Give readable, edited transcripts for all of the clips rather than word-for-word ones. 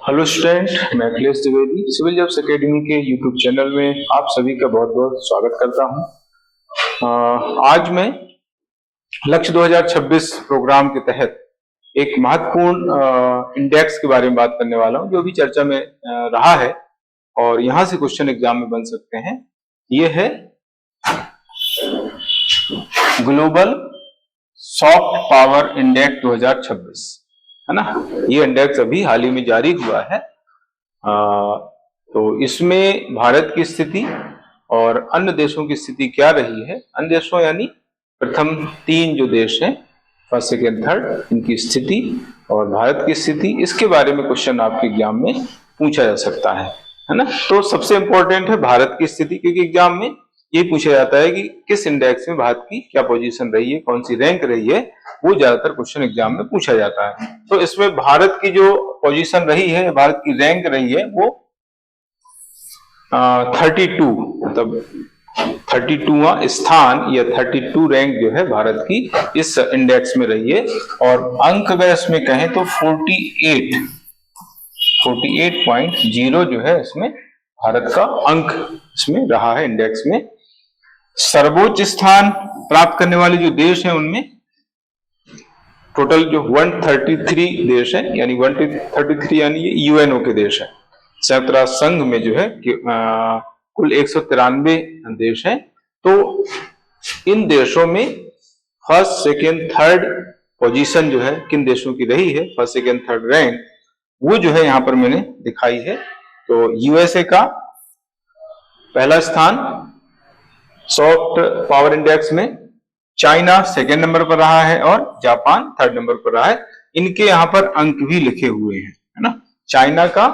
Hello student, मैं Akhilesh Dwivedi civil jobs academy के YouTube channel में आप सभी का बहुत बहुत स्वागत करता हूं। आज मैं लक्ष्य 2026 प्रोग्राम के तहत एक महत्वपूर्ण इंडेक्स के बारे में बात करने वाला हूं, जो भी चर्चा में रहा है और यहां से क्वेश्चन एग्जाम में बन सकते हैं। ये है ग्लोबल सॉफ्ट पावर इंडेक्स 2026, है ना। ये इंडेक्स अभी हाल ही में जारी हुआ है। तो इसमें भारत की स्थिति और अन्य देशों की स्थिति क्या रही है, अन्य देशों यानी प्रथम 3 जो देश हैं, फर्स्ट सेकेंड थर्ड, इनकी स्थिति और भारत की स्थिति, इसके बारे में क्वेश्चन आपके एग्जाम में पूछा जा सकता है ना। तो सबसे इंपॉर्टेंट है भारत की स्थिति, क्योंकि एग्जाम में ये पूछा जाता है कि किस इंडेक्स में भारत की क्या पोजीशन रही है, कौन सी रैंक रही है, वो ज्यादातर क्वेश्चन एग्जाम में पूछा जाता है। तो इसमें भारत की जो पोजीशन रही है, भारत की रैंक रही है, वो 32, मतलब 32वां स्थान या 32 रैंक जो है भारत की इस इंडेक्स में रही है। और अंक अगर इसमें कहें तो 48.0 जो है इसमें भारत का अंक इसमें रहा है इंडेक्स में। सर्वोच्च स्थान प्राप्त करने वाले जो देश हैं उनमें टोटल जो 133 देश हैं, यानी 133 यानी ये यूएनओ के देश हैं। संयुक्त राष्ट्र संघ में जो है कुल 193 देश हैं। तो इन देशों में फर्स्ट सेकेंड थर्ड पोजीशन जो है किन देशों की रही है, फर्स्ट सेकेंड थर्ड रैंक, वो जो है यहां पर मैंने दिखाई है। तो यूएसए का पहला स्थान सॉफ्ट पावर इंडेक्स में, चाइना सेकेंड नंबर पर रहा है और जापान थर्ड नंबर पर रहा है। इनके यहां पर अंक भी लिखे हुए हैं, है ना। चाइना का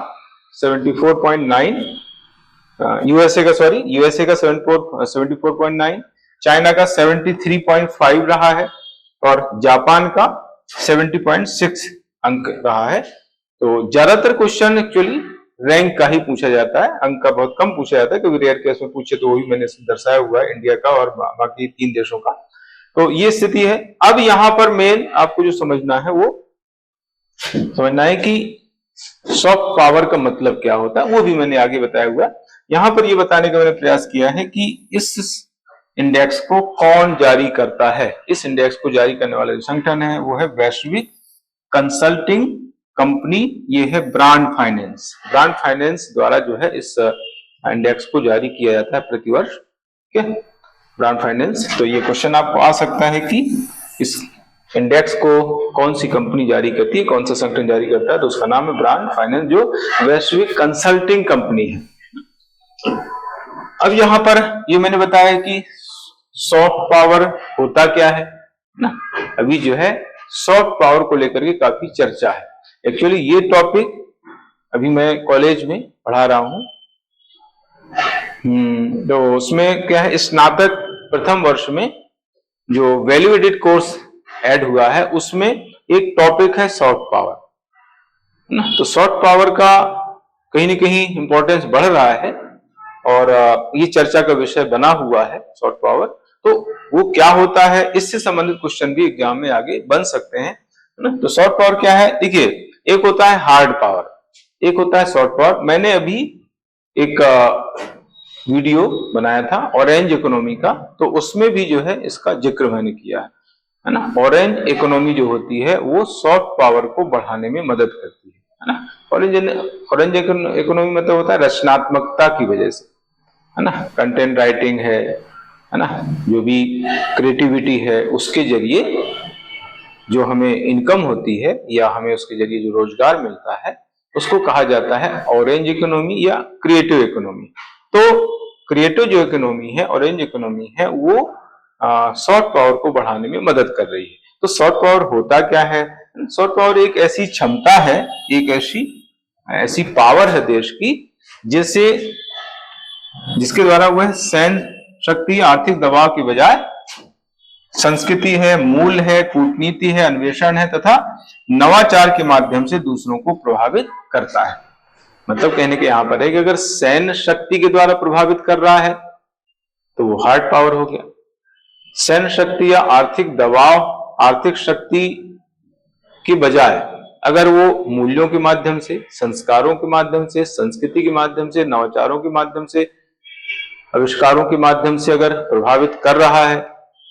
74.9, यूएसए का 74.9, चाइना का 73.5 रहा है और जापान का 70.6 अंक रहा है। तो ज्यादातर क्वेश्चन एक्चुअली रैंक का ही पूछा जाता है, अंक का बहुत कम पूछा जाता है, क्योंकि रेयर केस में पूछे तो वो भी मैंने दर्शाया हुआ है इंडिया का और बाकी 3 देशों का। तो ये स्थिति है। अब यहां पर मेन आपको जो समझना है वो समझना है कि सॉफ्ट पावर का मतलब क्या होता है, वो भी मैंने आगे बताया हुआ। यहां पर ये बताने का मैंने प्रयास किया है कि इस इंडेक्स को कौन जारी करता है। इस इंडेक्स को जारी करने वाला जो संगठन है वो है वैश्विक कंसल्टिंग कंपनी, ये है ब्रांड फाइनेंस। ब्रांड फाइनेंस द्वारा जो है इस इंडेक्स को जारी किया जाता है प्रतिवर्ष। ठीक है, ब्रांड फाइनेंस। तो ये क्वेश्चन आपको आ सकता है कि इस इंडेक्स को कौन सी कंपनी जारी करती है, कौन सा संगठन जारी करता है, तो उसका नाम है ब्रांड फाइनेंस, जो वैश्विक कंसल्टिंग कंपनी है। अब यहां पर ये मैंने बताया कि सॉफ्ट पावर होता क्या है ना। अभी जो है सॉफ्ट पावर को लेकर के काफी चर्चा है। एक्चुअली ये टॉपिक अभी मैं कॉलेज में पढ़ा रहा हूं। तो उसमें क्या है, स्नातक प्रथम वर्ष में जो वैल्यू एडेड कोर्स ऐड हुआ है उसमें एक टॉपिक है सॉफ्ट पावर ना। तो सॉफ्ट पावर का कहीं ना कहीं इंपॉर्टेंस बढ़ रहा है और ये चर्चा का विषय बना हुआ है सॉफ्ट पावर। तो वो क्या होता है, इससे संबंधित क्वेश्चन भी एग्जाम में आगे बन सकते हैं ना। तो सॉफ्ट पावर क्या है, देखिए, एक होता है हार्ड पावर, एक होता है सॉफ्ट पावर। मैंने अभी एक वीडियो बनाया था ऑरेंज इकोनॉमी का, तो उसमें भी जो है इसका जिक्र मैंने किया है ना। ऑरेंज इकोनॉमी जो होती है वो सॉफ्ट पावर को बढ़ाने में मदद करती है ना। ऑरेंज इकोनॉमी मतलब होता है रचनात्मकता की वजह से, है ना। कंटेंट राइटिंग है ना, जो भी क्रिएटिविटी है, उसके जरिए जो हमें इनकम होती है या हमें उसके जरिए जो रोजगार मिलता है उसको कहा जाता है ऑरेंज इकोनॉमी या क्रिएटिव इकोनॉमी। तो क्रिएटिव जो इकोनॉमी है, ऑरेंज इकोनॉमी है, वो सॉफ्ट पावर को बढ़ाने में मदद कर रही है। तो सॉफ्ट पावर होता क्या है, सॉफ्ट पावर एक ऐसी क्षमता है, एक ऐसी पावर है देश की, जिसके द्वारा वह सैन्य शक्ति, आर्थिक दबाव की बजाय संस्कृति है, मूल है, कूटनीति है, अन्वेषण है तथा नवाचार के माध्यम से दूसरों को प्रभावित करता है। मतलब कहने के यहां पर है कि अगर सैन्य शक्ति के द्वारा प्रभावित कर रहा है तो वो हार्ड पावर हो गया। सैन्य शक्ति या आर्थिक दबाव, आर्थिक शक्ति के बजाय अगर वो मूल्यों के माध्यम से, संस्कारों के माध्यम से, संस्कृति के माध्यम से, नवाचारों के माध्यम से, आविष्कारों के माध्यम से अगर प्रभावित कर रहा है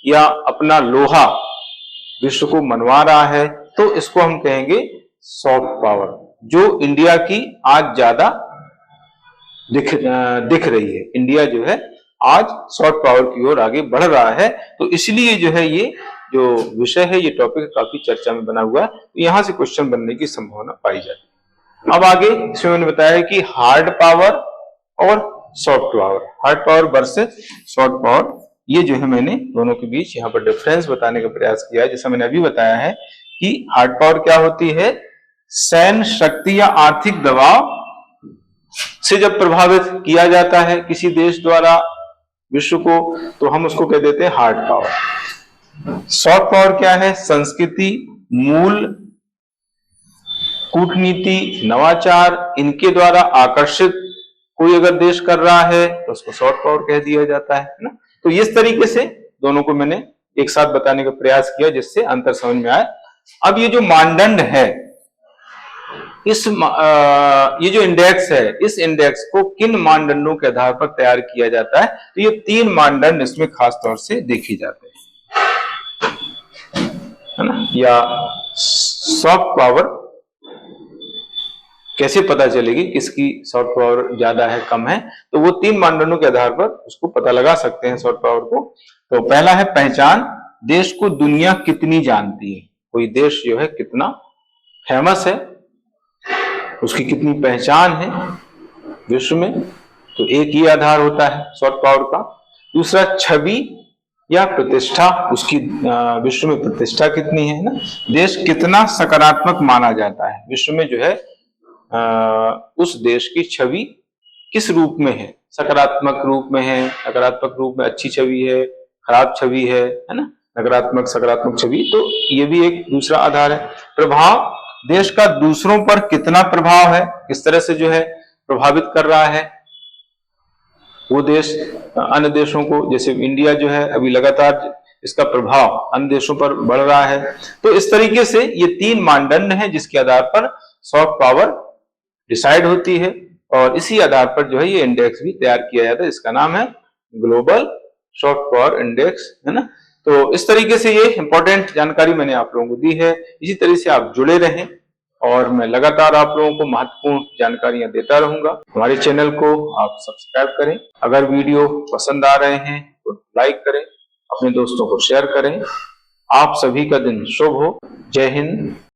या अपना लोहा विश्व को मनवा रहा है, तो इसको हम कहेंगे सॉफ्ट पावर, जो इंडिया की आज ज्यादा दिख रही है। इंडिया जो है आज सॉफ्ट पावर की ओर आगे बढ़ रहा है। तो इसलिए जो है ये जो विषय है, ये टॉपिक काफी चर्चा में बना हुआ है, तो यहां से क्वेश्चन बनने की संभावना पाई जाती है। अब आगे इसमें मैंने बताया कि हार्ड पावर और soft power, hard power versus soft power, ये जो है मैंने दोनों के बीच यहाँ पर डिफरेंस बताने का प्रयास किया है। जैसा मैंने अभी बताया है कि हार्ड पावर क्या होती है, सैन्य शक्ति या आर्थिक दबाव से जब प्रभावित किया जाता है किसी देश द्वारा विश्व को, तो हम उसको कह देते हैं हार्ड पावर। सॉफ्ट पावर क्या है, संस्कृति, मूल, कूटनीति, नवाचार, इनके द्वारा आकर्षित कोई अगर देश कर रहा है तो उसको सॉफ्ट पावर कह दिया जाता है ना। तो इस तरीके से दोनों को मैंने एक साथ बताने का प्रयास किया जिससे अंतर समझ में आए। अब ये जो मानदंड है, ये जो इंडेक्स है, इस इंडेक्स को किन मानदंडों के आधार पर तैयार किया जाता है, तो ये 3 मानदंड इसमें खास तौर से देखे जाते हैं, है ना। या सॉफ्ट पावर कैसे पता चलेगी किसकी सॉफ्ट पावर ज्यादा है कम है, तो वो 3 मानदंडों के आधार पर उसको पता लगा सकते हैं सॉफ्ट पावर को। तो पहला है पहचान, देश को दुनिया कितनी जानती है, कोई देश जो है कितना फेमस है, उसकी कितनी पहचान है विश्व में, तो एक ही आधार होता है सॉफ्ट पावर का। दूसरा छवि या प्रतिष्ठा, उसकी विश्व में प्रतिष्ठा कितनी है ना, देश कितना सकारात्मक माना जाता है विश्व में, जो है उस देश की छवि किस रूप में है, सकारात्मक रूप में है, नकारात्मक रूप में, अच्छी छवि है, खराब छवि है ना, नकारात्मक सकारात्मक छवि, तो ये भी एक दूसरा आधार है। प्रभाव, देश का दूसरों पर कितना प्रभाव है, किस तरह से जो है प्रभावित कर रहा है वो देश अन्य देशों को, जैसे इंडिया जो है अभी लगातार इसका प्रभाव अन्य देशों पर बढ़ रहा है। तो इस तरीके से ये 3 मानदंड हैं जिसके आधार पर सॉफ्ट पावर डिसाइड होती है, और इसी आधार पर जो है ये इंडेक्स भी तैयार किया जाता है, इसका नाम है ग्लोबल सॉफ्ट पावर इंडेक्स, है ना। तो इस तरीके से ये इंपॉर्टेंट जानकारी मैंने आप लोगों को दी है। इसी तरह से आप जुड़े रहें और मैं लगातार आप लोगों को महत्वपूर्ण जानकारियां देता रहूंगा। हमारे चैनल को आप सब्सक्राइब करें, अगर वीडियो पसंद आ रहे हैं तो लाइक करें, अपने दोस्तों को शेयर करें। आप सभी का दिन शुभ हो। जय हिंद,